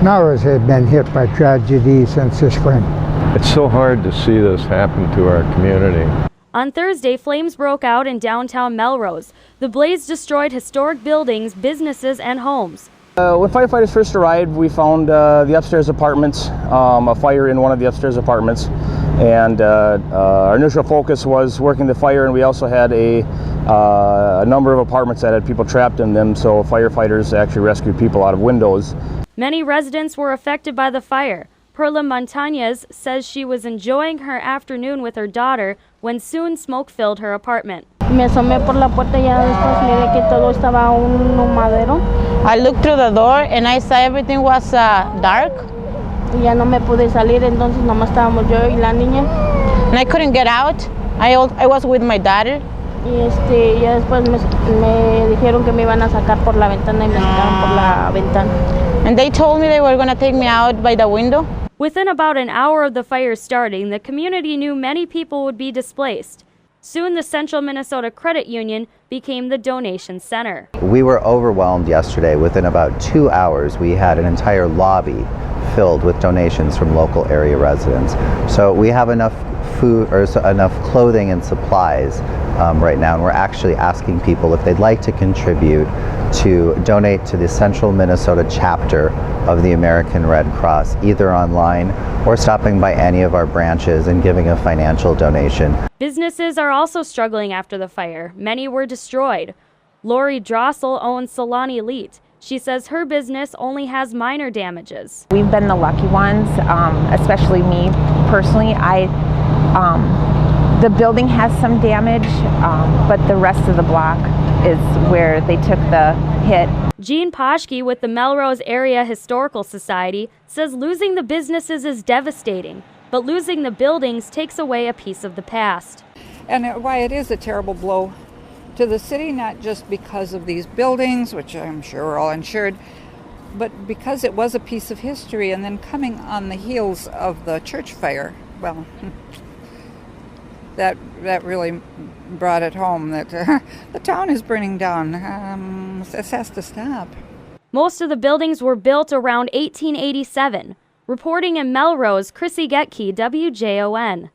Melrose had been hit by tragedy since the spring. It's so hard to see this happen to our community. On Thursday, flames broke out in downtown Melrose. The blaze destroyed historic buildings, businesses, and homes. When firefighters first arrived, we found the upstairs apartments, a fire in one of the upstairs apartments. And our initial focus was working the fire, and we also had a number of apartments that had people trapped in them, so firefighters actually rescued people out of windows. Many residents were affected by the fire. Perla Montanez says she was enjoying her afternoon with her daughter when soon smoke filled her apartment. Me asomé por la puerta y ya después miré que todo estaba un humadero. I looked through the door and I saw everything was dark. Y ya no me pude salir, entonces nomás estábamos yo y la niña. And I couldn't get out. I was with my daughter. Y ya después me dijeron que me iban a sacar por la ventana y me sacaron por la ventana. And they told me they were going to take me out by the window. Within about an hour of the fire starting, the community knew many people would be displaced. Soon, the Central Minnesota Credit Union became the donation center. We were overwhelmed yesterday. Within about 2 hours, we had an entire lobby filled with donations from local area residents. So we have enough food or enough clothing and supplies right now, and we're actually asking people if they'd like to contribute to donate to the Central Minnesota Chapter of the American Red Cross, either online or stopping by any of our branches and giving a financial donation. Businesses are also struggling after the fire. Many were destroyed. Lori Drossel owns Salon Elite. She says her business only has minor damages. We've been the lucky ones, especially me personally. The building has some damage, but the rest of the block is where they took the hit. Jean Poschke with the Melrose Area Historical Society says losing the businesses is devastating, but losing the buildings takes away a piece of the past. And why it is a terrible blow to the city, not just because of these buildings, which I'm sure are all insured, but because it was a piece of history, and then coming on the heels of the church fire, well, that really brought it home that the town is burning down. This has to stop. Most of the buildings were built around 1887. Reporting in Melrose, Chrissy Getke, WJON.